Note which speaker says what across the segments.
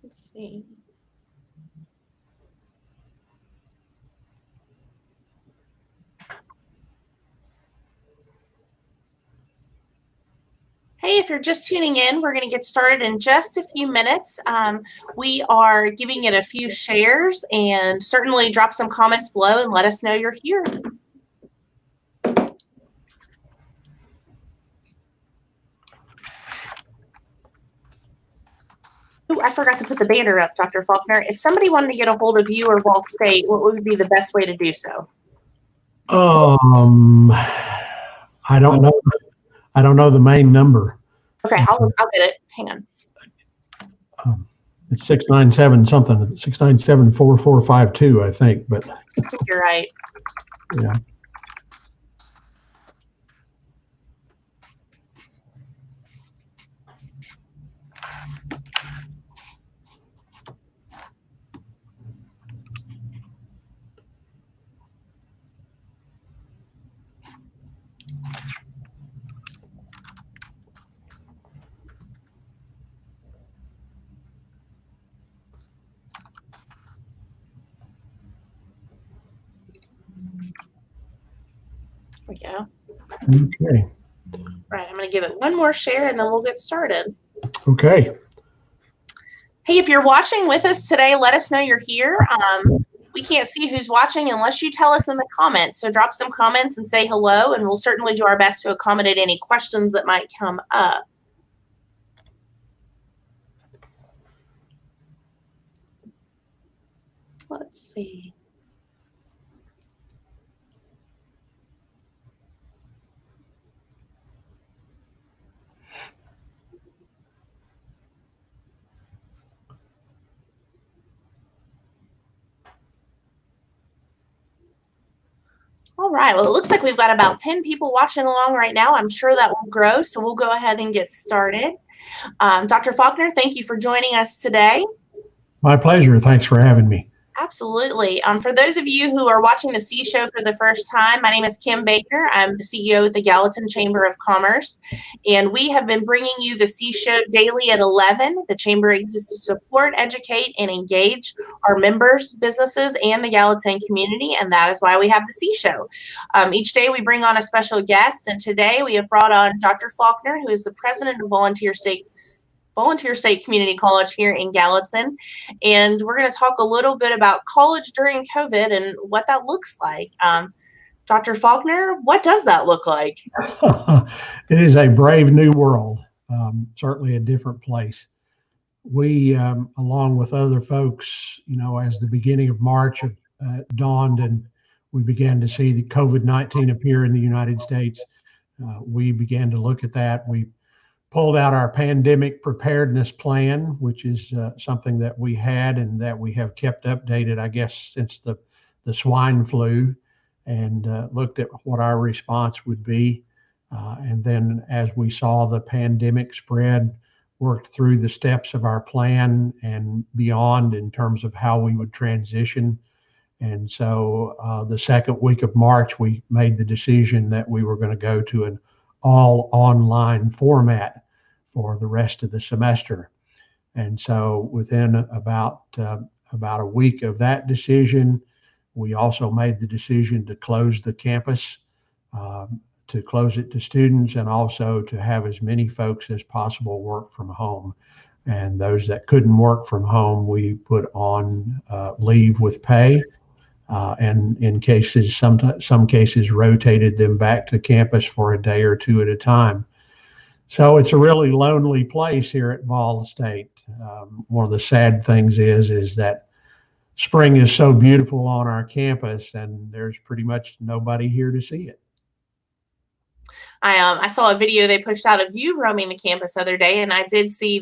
Speaker 1: Let's see. Hey, if you're just tuning in, we're going to get started in just a few minutes. We are giving it a few shares, and certainly drop some comments below and let us know you're here. Oh, I forgot to put the banner up, Dr. Faulkner. If somebody wanted to get a hold of you or Walk State, what would be the best way to do so?
Speaker 2: I don't know. I don't know the main number.
Speaker 1: Okay, I'll get it. Hang on.
Speaker 2: It's 697 something, 697-4452, I think. But
Speaker 1: I think you're right.
Speaker 2: Yeah.
Speaker 1: There we go.
Speaker 2: Okay.
Speaker 1: Right, I'm going to give it one more share and then we'll get started.
Speaker 2: Okay.
Speaker 1: Hey, if you're watching with us today, let us know you're here. We can't see who's watching unless you tell us in the comments. So drop some comments and say hello, and we'll certainly do our best to accommodate any questions that might come up. Let's see. All right, well, it looks like we've got about 10 people watching along right now. I'm sure that will grow, so we'll go ahead and get started. Dr. Faulkner, thank you for joining us today.
Speaker 2: My pleasure. Thanks for having me.
Speaker 1: Absolutely. For those of you who are watching the C Show for the first time, my name is Kim Baker. I'm the CEO of the Gallatin Chamber of Commerce, and we have been bringing you the C Show daily at 11. The Chamber exists to support, educate, and engage our members, businesses, and the Gallatin community, and that is why we have the C Show. Each day we bring on a special guest, and today we have brought on Dr. Faulkner, who is the president of Volunteer State Community College here in Gallatin. And we're going to talk a little bit about college during COVID and what that looks like. Dr. Faulkner, what does that look like?
Speaker 2: It is a brave new world, certainly a different place. We, along with other folks, as the beginning of March dawned and we began to see the COVID-19 appear in the United States, we began to look at that. We pulled out our pandemic preparedness plan, which is something that we had and that we have kept updated, I guess, since the swine flu, and looked at what our response would be. And then as we saw the pandemic spread, worked through the steps of our plan and beyond in terms of how we would transition. And so the second week of March, we made the decision that we were going to go to an all online format for the rest of the semester. And so within about a week of that decision, we also made the decision to close the campus, to close it to students, and also to have as many folks as possible work from home. And those that couldn't work from home, we put on leave with pay. And in cases, some cases rotated them back to campus for a day or two at a time. So it's a really lonely place here at Vol State. One of the sad things is that spring is so beautiful on our campus and there's pretty much nobody here to see it.
Speaker 1: I saw a video they pushed out of you roaming the campus the other day, and I did see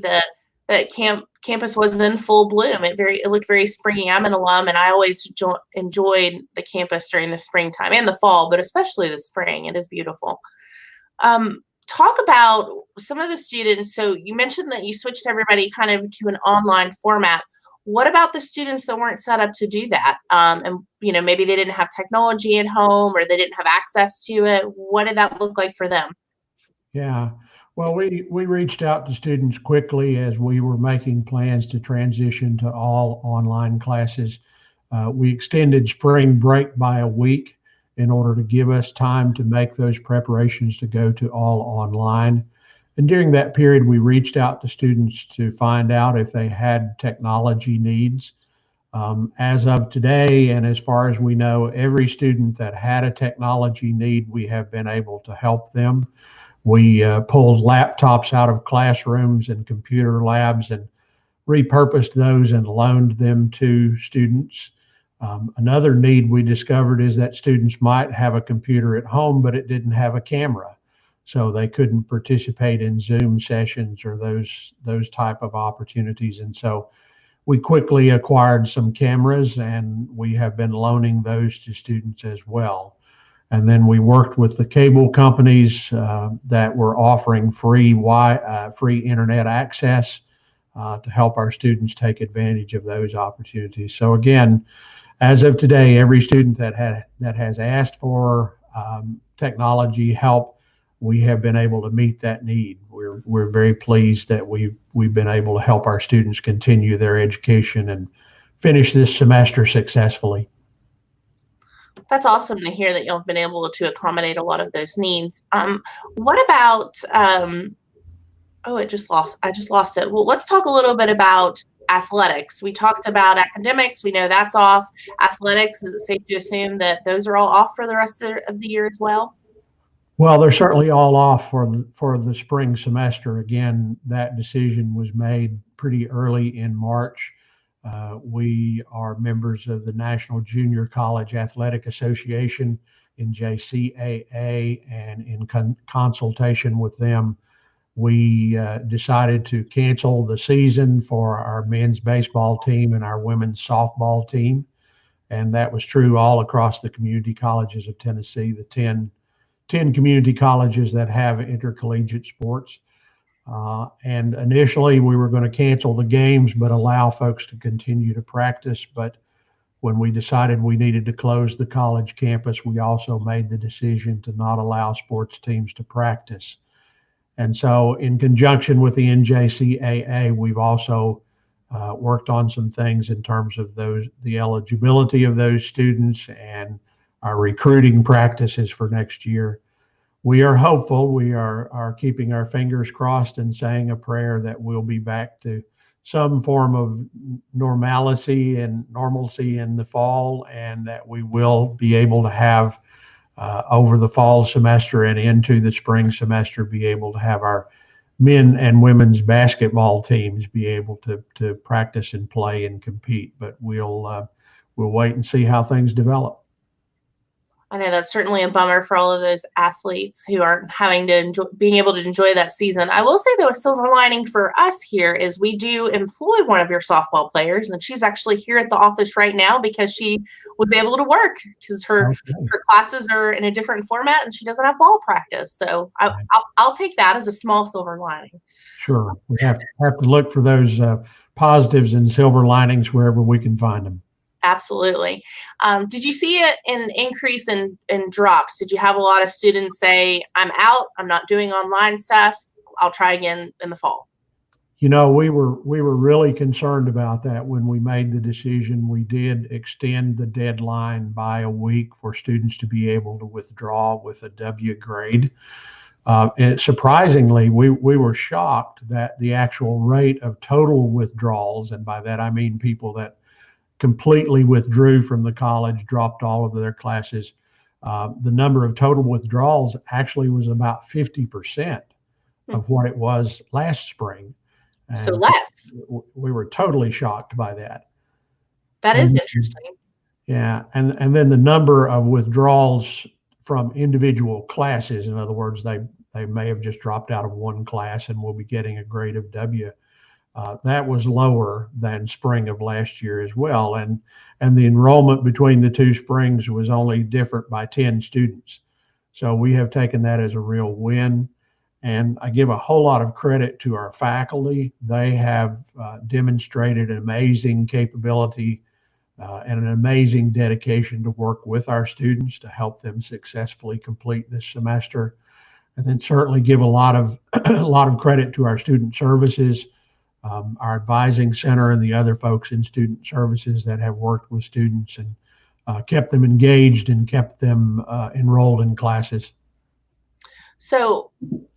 Speaker 1: that campus was in full bloom. It looked very springy. I'm an alum, and I always enjoyed the campus during the springtime and the fall, but especially the spring. It is beautiful. Talk about some of the students. So you mentioned that you switched everybody kind of to an online format. What about the students that weren't set up to do that? And maybe they didn't have technology at home or they didn't have access to it. What did that look like for them?
Speaker 2: Yeah. Well, we reached out to students quickly as we were making plans to transition to all online classes. We extended spring break by a week in order to give us time to make those preparations to go to all online. And during that period, we reached out to students to find out if they had technology needs. As of today, and as far as we know, every student that had a technology need, we have been able to help them. We pulled laptops out of classrooms and computer labs and repurposed those and loaned them to students. Another need we discovered is that students might have a computer at home, but it didn't have a camera. So they couldn't participate in Zoom sessions or those type of opportunities. And so we quickly acquired some cameras and we have been loaning those to students as well. And then we worked with the cable companies that were offering free internet access to help our students take advantage of those opportunities. So again, as of today, every student that has asked for technology help, we have been able to meet that need. We're very pleased that we've been able to help our students continue their education and finish this semester successfully.
Speaker 1: That's awesome to hear that you've been able to accommodate a lot of those needs. What about oh, I just lost it. Well, let's talk a little bit about athletics. We talked about academics. We know that's off. Athletics, is it safe to assume that those are all off for the rest of the year as well?
Speaker 2: Well, they're certainly all off for the spring semester. Again, that decision was made pretty early in March. We are members of the National Junior College Athletic Association, NJCAA, and in consultation with them, we decided to cancel the season for our men's baseball team and our women's softball team. And that was true all across the community colleges of Tennessee, the 10 community colleges that have intercollegiate sports. And initially, we were going to cancel the games, but allow folks to continue to practice. But when we decided we needed to close the college campus, we also made the decision to not allow sports teams to practice. And so, in conjunction with the NJCAA, we've also worked on some things in terms of the eligibility of those students and our recruiting practices for next year. We are hopeful. We are keeping our fingers crossed and saying a prayer that we'll be back to some form of normalcy in the fall, and that we will be able to have over the fall semester and into the spring semester, be able to have our men and women's basketball teams be able to practice and play and compete. But we'll wait and see how things develop.
Speaker 1: I know that's certainly a bummer for all of those athletes who aren't being able to enjoy that season. I will say, though, a silver lining for us here is we do employ one of your softball players, and she's actually here at the office right now because she was able to work because her classes are in a different format and she doesn't have ball practice. So I'll take that as a small silver lining.
Speaker 2: Sure, we have to look for those positives and silver linings wherever we can find them.
Speaker 1: Absolutely. Did you see an increase in drops? Did you have a lot of students say, I'm out, I'm not doing online stuff, I'll try again in the fall?
Speaker 2: You know, we were really concerned about that when we made the decision. We did extend the deadline by a week for students to be able to withdraw with a W grade. And surprisingly, we were shocked that the actual rate of total withdrawals, and by that I mean people that completely withdrew from the college, dropped all of their classes. The number of total withdrawals actually was about 50% of what it was last spring. And
Speaker 1: so less.
Speaker 2: We were totally shocked by that.
Speaker 1: That is interesting.
Speaker 2: Yeah, and then the number of withdrawals from individual classes, in other words, they may have just dropped out of one class and will be getting a grade of W. That was lower than spring of last year as well. And the enrollment between the two springs was only different by 10 students. So we have taken that as a real win. And I give a whole lot of credit to our faculty. They have demonstrated an amazing capability and an amazing dedication to work with our students to help them successfully complete this semester. And then certainly give a lot of a lot of credit to our student services, our advising center, and the other folks in student services that have worked with students and kept them engaged and kept them enrolled in classes.
Speaker 1: So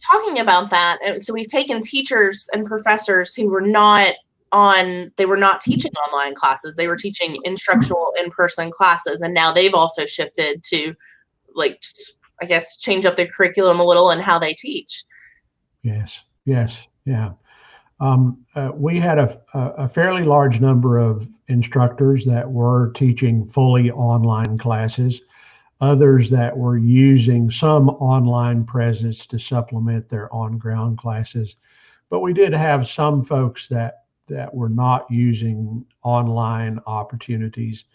Speaker 1: talking about that, so we've taken teachers and professors who were not they were not teaching online classes. They were teaching instructional in-person classes. And now they've also shifted to, like, I guess, change up their curriculum a little and how they teach.
Speaker 2: Yes, yes, yeah. We had a fairly large number of instructors that were teaching fully online classes, others that were using some online presence to supplement their on-ground classes. But we did have some folks that were not using online opportunities.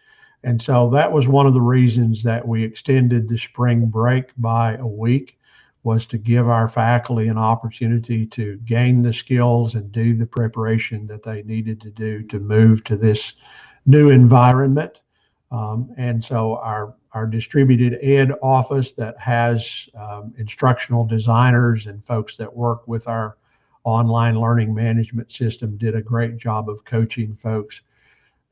Speaker 2: And so that was one of the reasons that we extended the spring break by a week, was to give our faculty an opportunity to gain the skills and do the preparation that they needed to do to move to this new environment. And so our distributed ed office that has instructional designers and folks that work with our online learning management system did a great job of coaching folks.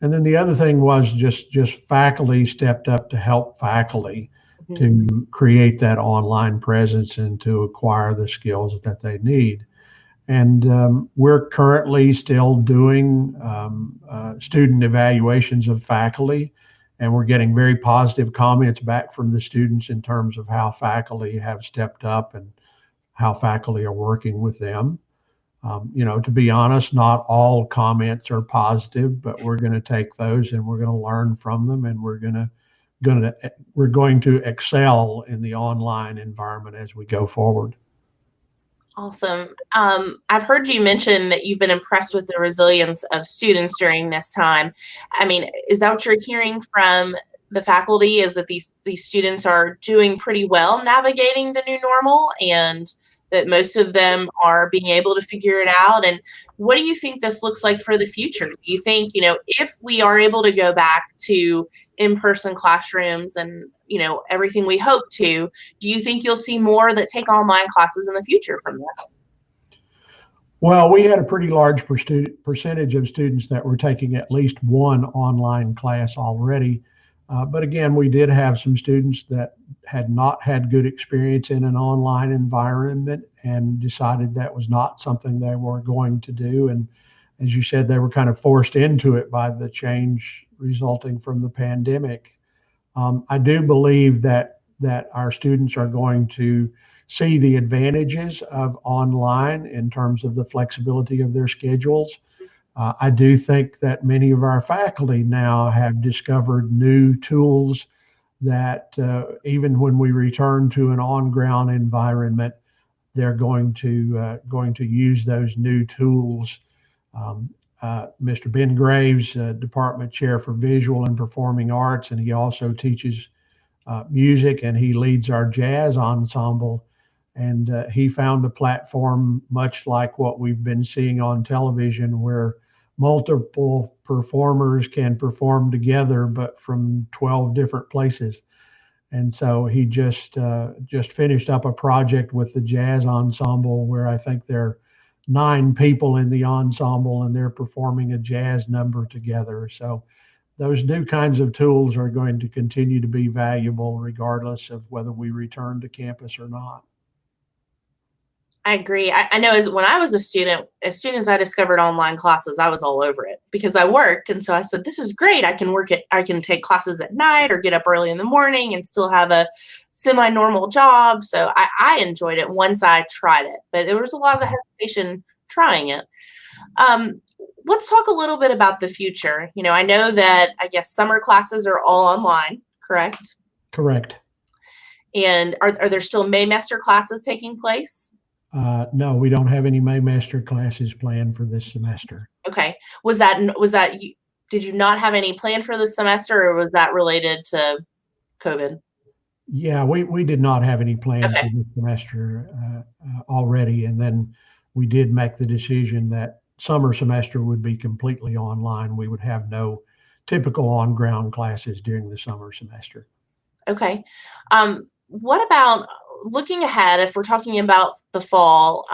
Speaker 2: And then the other thing was just faculty stepped up to help faculty to create that online presence and to acquire the skills that they need. And we're currently still doing student evaluations of faculty, and we're getting very positive comments back from the students in terms of how faculty have stepped up and how faculty are working with them. To be honest, not all comments are positive, but we're going to take those and we're going to learn from them, and we're going to excel in the online environment as we go forward.
Speaker 1: Awesome. I've heard you mention that you've been impressed with the resilience of students during this time. I mean, is that what you're hearing from the faculty, is that these students are doing pretty well navigating the new normal, and that most of them are being able to figure it out? And what do you think this looks like for the future? Do you think, if we are able to go back to in-person classrooms and, everything we hope to, do you think you'll see more that take online classes in the future from this?
Speaker 2: Well, we had a pretty large percentage of students that were taking at least one online class already. But again, we did have some students that had not had good experience in an online environment and decided that was not something they were going to do. And as you said, they were kind of forced into it by the change resulting from the pandemic. I do believe that our students are going to see the advantages of online in terms of the flexibility of their schedules. I do think that many of our faculty now have discovered new tools that even when we return to an on-ground environment, they're going to use those new tools. Mr. Ben Graves, Department Chair for Visual and Performing Arts, and he also teaches music, and he leads our jazz ensemble. And he found a platform much like what we've been seeing on television, where multiple performers can perform together, but from 12 different places. And so he just finished up a project with the jazz ensemble where I think there are 9 people in the ensemble, and they're performing a jazz number together. So those new kinds of tools are going to continue to be valuable regardless of whether we return to campus or not.
Speaker 1: I agree. I know when I was a student, as soon as I discovered online classes, I was all over it because I worked. And so I said, this is great. I can take classes at night or get up early in the morning and still have a semi-normal job. So I enjoyed it once I tried it, but there was a lot of hesitation trying it. Let's talk a little bit about the future. I know that I guess summer classes are all online, correct?
Speaker 2: Correct.
Speaker 1: And are there still Maymester classes taking place?
Speaker 2: No, we don't have any Maymester classes planned for this semester.
Speaker 1: Okay. Did you not have any planned for this semester, or was that related to COVID?
Speaker 2: Yeah, we did not have any plans for this semester already. And then we did make the decision that summer semester would be completely online. We would have no typical on-ground classes during the summer semester.
Speaker 1: Okay. What about looking ahead, if we're talking about the fall,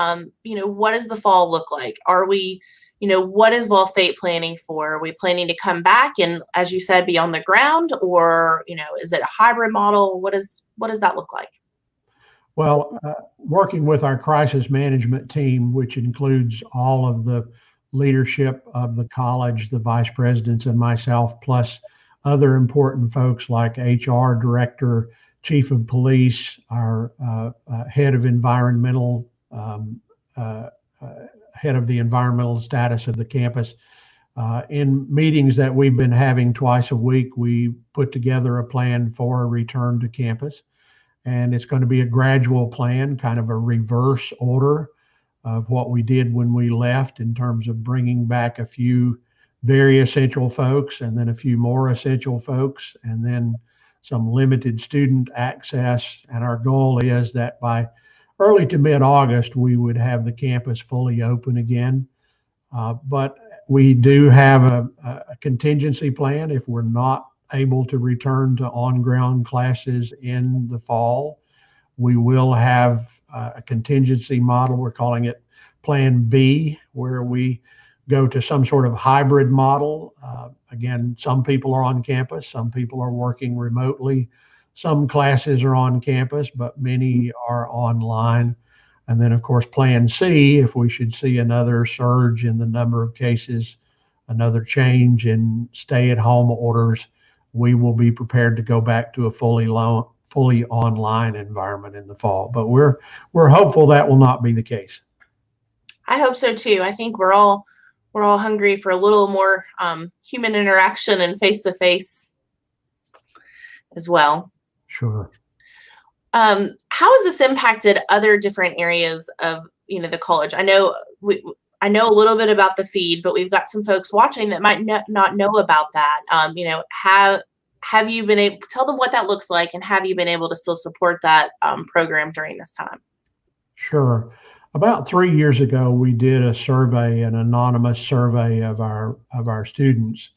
Speaker 1: what does the fall look like? Are we, what is Vol State planning for? Are we planning to come back and, as you said, be on the ground, or, is it a hybrid model? What does that look like?
Speaker 2: Well, working with our crisis management team, which includes all of the leadership of the college, the vice presidents, and myself, plus other important folks like HR director, chief of police, our head of environmental, head of the environmental status of the campus. In meetings that we've been having twice a week, we put together a plan for a return to campus. And it's going to be a gradual plan, kind of a reverse order of what we did when we left, in terms of bringing back a few very essential folks, and then a few more essential folks, and then some limited student access. And our goal is that by early to mid-August, we would have the campus fully open again. But we do have a contingency plan if we're not able to return to on-ground classes in the fall. We will have a contingency model. We're calling it Plan B, where we go to some sort of hybrid model. Again, some people are on campus, some people are working remotely, some classes are on campus, but many are online. And then, of course, Plan C, if we should see another surge in the number of cases, another change in stay-at-home orders, we will be prepared to go back to a fully online environment in the fall. But we're hopeful that will not be the case.
Speaker 1: I hope so too. I think we're all hungry for a little more human interaction and face-to-face as well.
Speaker 2: Sure.
Speaker 1: How has this impacted other different areas of the college? I know a little bit about the feed, but we've got some folks watching that might not know about that. Have you been able to tell them what that looks like, and have you been able to still support that program during this time?
Speaker 2: Sure. About 3 years ago, we did a survey, an anonymous survey of our students,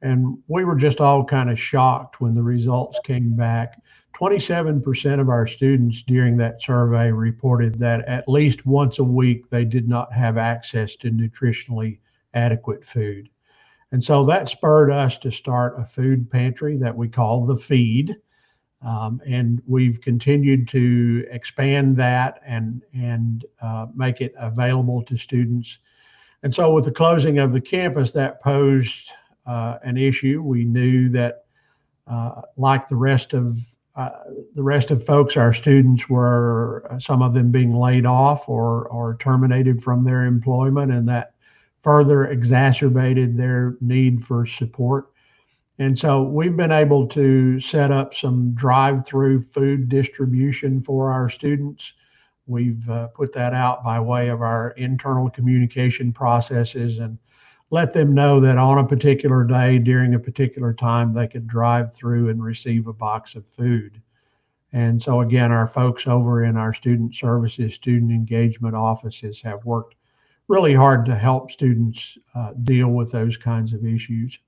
Speaker 2: and we were just all kind of shocked when the results came back. 27% of our students during that survey reported that at least once a week they did not have access to nutritionally adequate food. And so that spurred us to start a food pantry that we call the Feed. And we've continued to expand that and make it available to students. And so with the closing of the campus, that posed an issue. We knew that like the rest of folks, our students were, some of them being laid off or terminated from their employment, and that further exacerbated their need for support. And so we've been able to set up some drive-through food distribution for our students. We've put that out by way of our internal communication processes and let them know that on a particular day during a particular time they could drive through and receive a box of food. And so again, our folks over in our student services, student engagement offices have worked really hard to help students deal with those kinds of issues.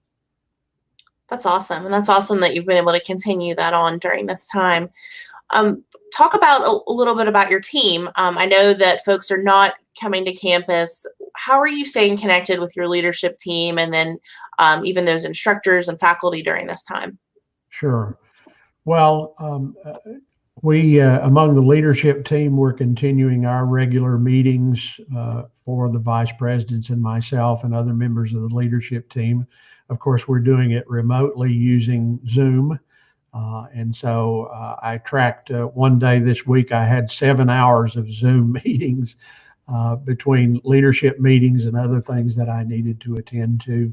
Speaker 1: That's awesome. And that's awesome that you've been able to continue that on during this time. Talk about a little bit about your team. I know that folks are not coming to campus. How are you staying connected with your leadership team, and then even those instructors and faculty during this time?
Speaker 2: Sure. Well, we, among the leadership team, we're continuing our regular meetings for the vice presidents and myself and other members of the leadership team. Of course, we're doing it remotely using Zoom. And so I tracked one day this week, I had 7 hours of Zoom meetings between leadership meetings and other things that I needed to attend to.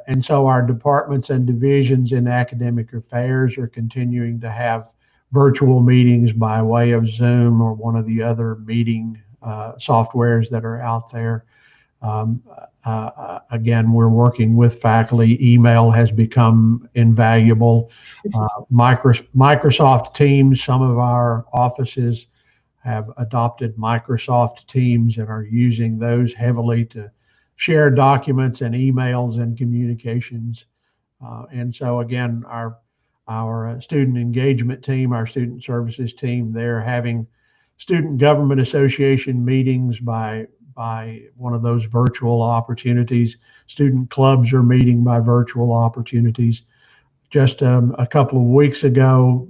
Speaker 2: And so our departments and divisions in academic affairs are continuing to have virtual meetings by way of Zoom or one of the other meeting softwares that are out there. Again, we're working with faculty. Email has become invaluable. Microsoft Teams, some of our offices have adopted Microsoft Teams and are using those heavily to share documents and emails and communications. And so again, our student engagement team, our student services team. They're having student government association meetings by one of those virtual opportunities. Student clubs are meeting by virtual opportunities. Just a couple of weeks ago,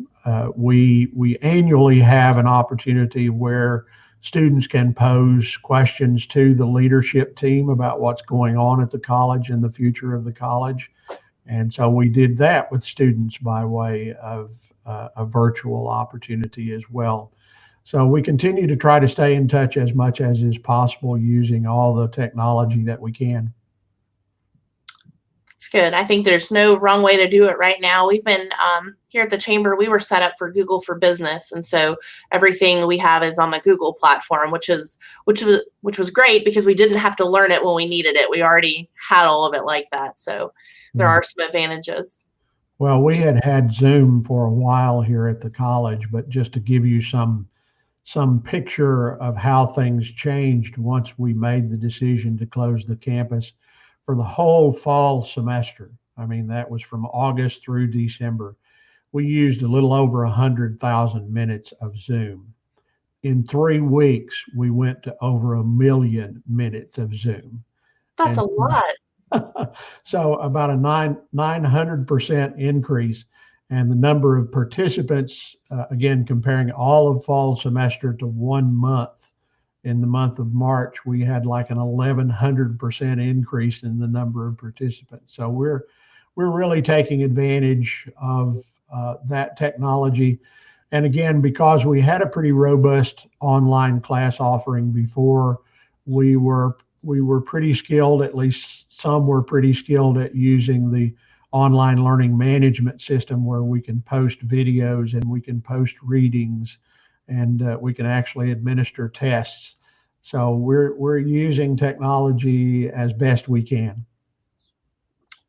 Speaker 2: we annually have an opportunity where students can pose questions to the leadership team about what's going on at the college and the future of the college. And so we did that with students by way of a virtual opportunity as well. So we continue to try to stay in touch as much as is possible using all the technology that we can.
Speaker 1: It's good. I think there's no wrong way to do it right now. We've been here at the chamber. We were set up for Google for Business, and so everything we have is on the Google platform, which was great because we didn't have to learn it when we needed it. We already had all of it like that. So there are some advantages.
Speaker 2: Well, we had Zoom for a while here at the college, but just to give you some picture of how things changed once we made the decision to close the campus for the whole fall semester. I mean, that was from August through December. We used a little over 100,000 minutes of Zoom. In 3 weeks, we went to over 1 million minutes of Zoom.
Speaker 1: That's a lot.
Speaker 2: So about a 900% increase. And the number of participants, again, comparing all of fall semester to 1 month, in the month of March, we had like an 1,100% increase in the number of participants. So we're really taking advantage of that technology. And again, because we had a pretty robust online class offering before, we were pretty skilled, at least some were pretty skilled at using the online learning management system where we can post videos and we can post readings and we can actually administer tests. So we're using technology as best we can.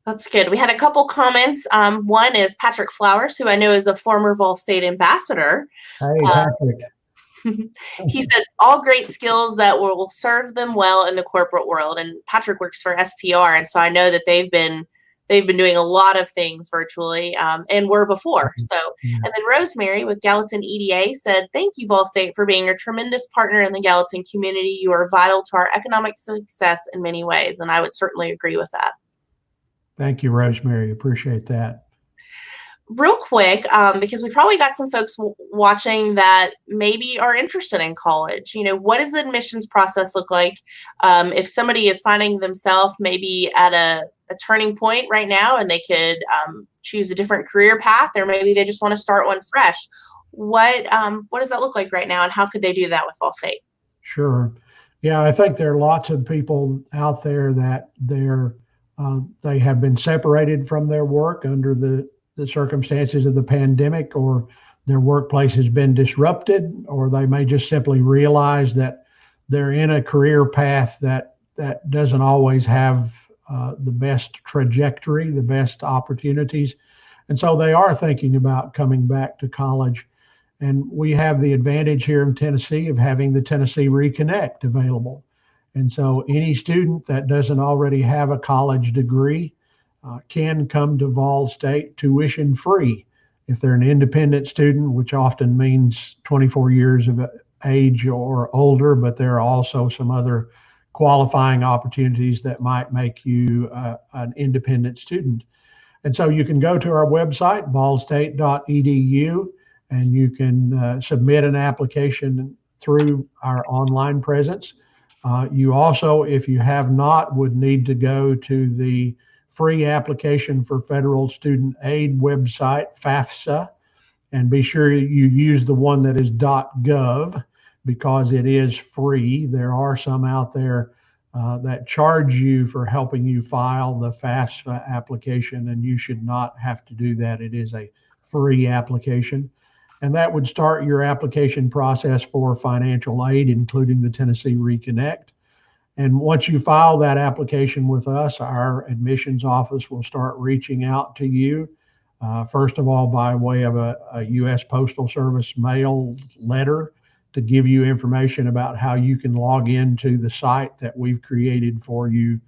Speaker 1: That's good. We had a couple comments. One is Patrick Flowers, who I know is a former Vol State ambassador.
Speaker 2: Hey, Patrick.
Speaker 1: He said, all great skills that will serve them well in the corporate world. And Patrick works for STR. And so I know that they've been doing a lot of things virtually and were before. So, and then Rosemary with Gallatin EDA said, thank you, Vol State, for being a tremendous partner in the Gallatin community. You are vital to our economic success in many ways. And I would certainly agree with that.
Speaker 2: Thank you, Rosemary. Appreciate that.
Speaker 1: Real quick, because we probably got some folks watching that maybe are interested in college. You know, what does the admissions process look like if somebody is finding themselves maybe at a turning point right now and they could choose a different career path, or maybe they just want to start one fresh? What does that look like right now, and how could they do that with Vol State?
Speaker 2: Sure. Yeah, I think there are lots of people out there that they have been separated from their work under the circumstances of the pandemic, or their workplace has been disrupted, or they may just simply realize that they're in a career path that doesn't always have the best trajectory, the best opportunities. And so they are thinking about coming back to college. And we have the advantage here in Tennessee of having the Tennessee Reconnect available. And so any student that doesn't already have a college degree can come to Vol State tuition free. If they're an independent student, which often means 24 years of age or older, but there are also some other qualifying opportunities that might make you an independent student. And so you can go to our website, volstate.edu, and you can submit an application through our online presence. You also, if you have not, would need to go to the free application for federal student aid website, FAFSA, and be sure you use the one that is .gov because it is free. There are some out there that charge you for helping you file the FAFSA application, and you should not have to do that. It is a free application. And that would start your application process for financial aid, including the Tennessee Reconnect. And once you file that application with us, our admissions office will start reaching out to you, first of all, by way of a U.S. Postal Service mail letter to give you information about how you can log into the site that we've created for you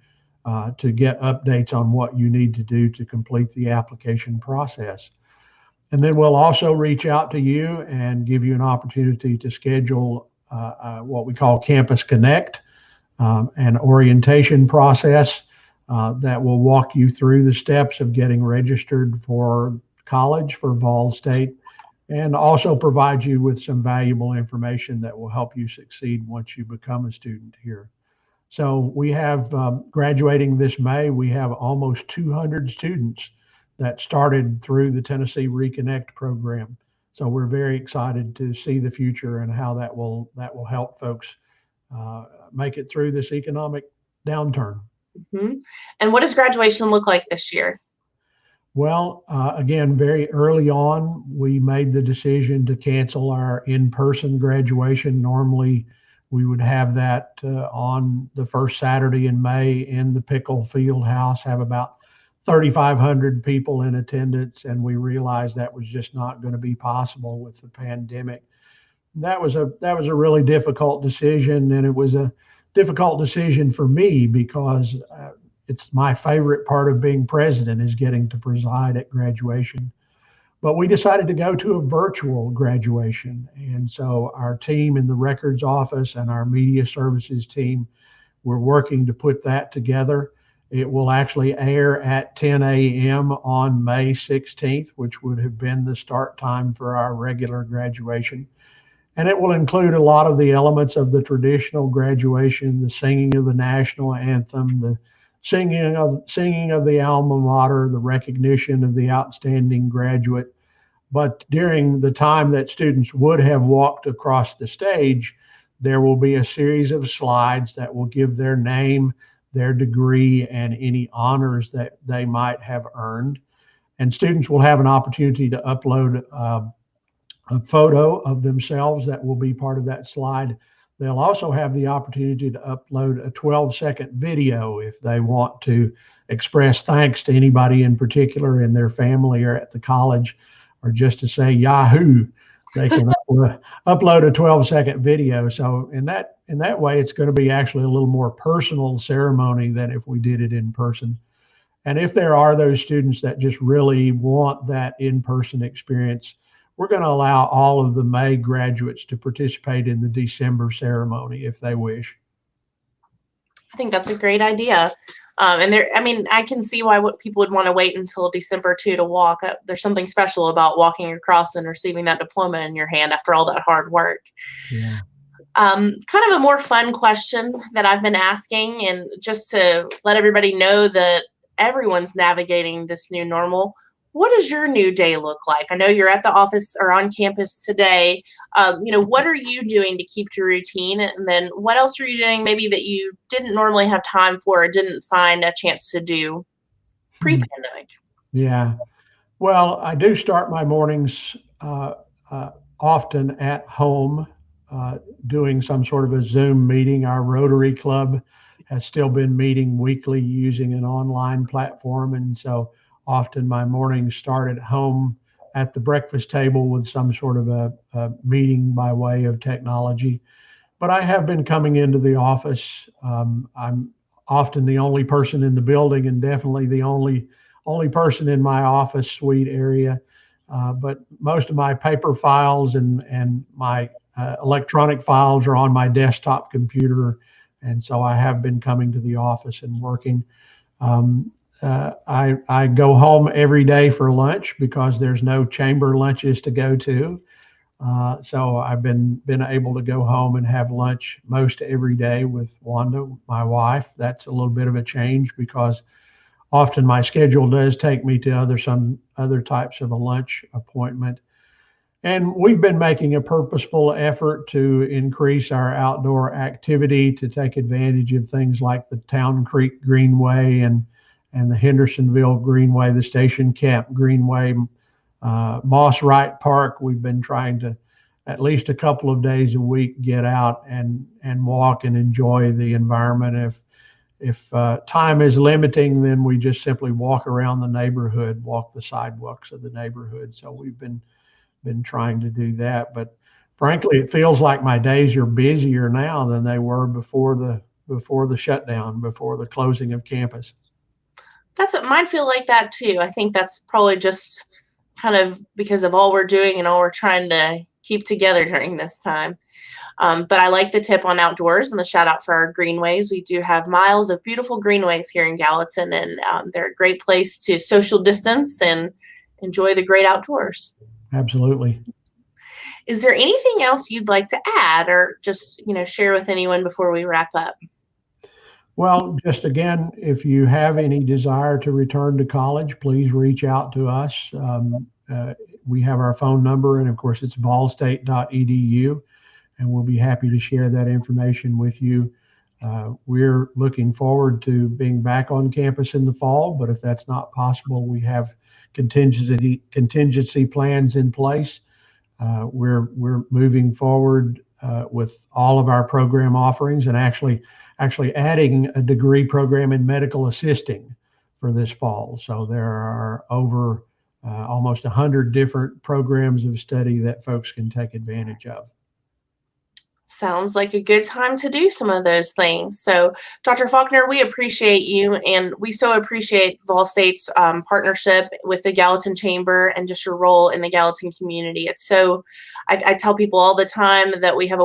Speaker 2: to get updates on what you need to do to complete the application process. And then we'll also reach out to you and give you an opportunity to schedule what we call Campus Connect, an orientation process that will walk you through the steps of getting registered for college for Vol State, and also provide you with some valuable information that will help you succeed once you become a student here. So we have graduating this May, we have almost 200 students that started through the Tennessee Reconnect program. So we're very excited to see the future and how that will help folks make it through this economic downturn.
Speaker 1: Mm-hmm. And what does graduation look like this year?
Speaker 2: Well, again, very early on, we made the decision to cancel our in-person graduation. Normally, we would have that on the first Saturday in May in the Pickle Field House, have about 3,500 people in attendance, and we realized that was just not going to be possible with the pandemic. That was a really difficult decision, and it was a difficult decision for me because it's my favorite part of being president is getting to preside at graduation. But we decided to go to a virtual graduation. And so our team in the records office and our media services team were working to put that together. It will actually air at 10 a.m. on May 16th, which would have been the start time for our regular graduation. And it will include a lot of the elements of the traditional graduation, the singing of the national anthem, the singing of the alma mater, the recognition of the outstanding graduate. But during the time that students would have walked across the stage, there will be a series of slides that will give their name, their degree, and any honors that they might have earned. And students will have an opportunity to upload a photo of themselves that will be part of that slide. They'll also have the opportunity to upload a 12-second video if they want to express thanks to anybody in particular in their family or at the college, or just to say Yahoo. They can upload a 12-second video. So in that way, it's going to be actually a little more personal ceremony than if we did it in person. And if there are those students that just really want that in-person experience, we're going to allow all of the May graduates to participate in the December ceremony if they wish.
Speaker 1: I think that's a great idea. And I can see why people would want to wait until December too to walk. There's something special about walking across and receiving that diploma in your hand after all that hard work.
Speaker 2: Yeah.
Speaker 1: Kind of a more fun question that I've been asking, and just to let everybody know that everyone's navigating this new normal. What does your new day look like? I know you're at the office or on campus today. What are you doing to keep your routine? And then what else are you doing maybe that you didn't normally have time for or didn't find a chance to do pre-pandemic?
Speaker 2: Yeah. Well, I do start my mornings often at home doing some sort of a Zoom meeting. Our Rotary Club has still been meeting weekly using an online platform. And so often my mornings start at home at the breakfast table with some sort of a meeting by way of technology. But I have been coming into the office. I'm often the only person in the building and definitely the only person in my office suite area. But most of my paper files and my electronic files are on my desktop computer. And so I have been coming to the office and working. I go home every day for lunch because there's no chamber lunches to go to. So I've been able to go home and have lunch most every day with Wanda, my wife. That's a little bit of a change because often my schedule does take me to some other types of a lunch appointment. And we've been making a purposeful effort to increase our outdoor activity to take advantage of things like the Town Creek Greenway and the Hendersonville Greenway, the Station Camp Greenway, Moss Wright Park. We've been trying to at least a couple of days a week get out and walk and enjoy the environment. If time is limiting, then we just simply walk around the neighborhood, walk the sidewalks of the neighborhood. So we've been trying to do that. But frankly, it feels like my days are busier now than they were before the shutdown, before the closing of campus.
Speaker 1: Mine feel like that too. I think that's probably just kind of because of all we're doing and all we're trying to keep together during this time. But I like the tip on outdoors and the shout out for our greenways. We do have miles of beautiful greenways here in Gallatin, and they're a great place to social distance and enjoy the great outdoors.
Speaker 2: Absolutely.
Speaker 1: Is there anything else you'd like to add or just, share with anyone before we wrap up?
Speaker 2: Well, just again, if you have any desire to return to college, please reach out to us. We have our phone number, and of course, it's valstate.edu, and we'll be happy to share that information with you. We're looking forward to being back on campus in the fall, but if that's not possible, we have contingency plans in place. We're moving forward with all of our program offerings, and actually adding a degree program in medical assisting for this fall. So there are over almost 100 different programs of study that folks can take advantage of.
Speaker 1: Sounds like a good time to do some of those things. So, Dr. Faulkner, we appreciate you, and we so appreciate Vol State's partnership with the Gallatin Chamber and just your role in the Gallatin community. It's so, I tell people all the time that we have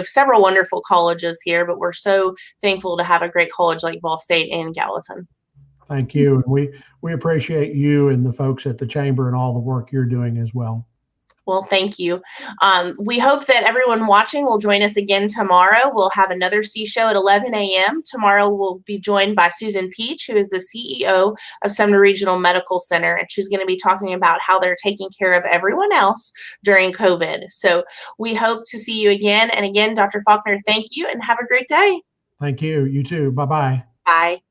Speaker 1: several wonderful colleges here, but we're so thankful to have a great college like Vol State in Gallatin.
Speaker 2: Thank you. And we appreciate you and the folks at the Chamber and all the work you're doing as well.
Speaker 1: Well, thank you. We hope that everyone watching will join us again tomorrow. We'll have another C Show at 11 a.m. Tomorrow we'll be joined by Susan Peach, who is the CEO of Sumner Regional Medical Center, and she's going to be talking about how they're taking care of everyone else during COVID. So we hope to see you again. And again, Dr. Faulkner, thank you and have a great day.
Speaker 2: Thank you. You too. Bye-bye.
Speaker 1: Bye.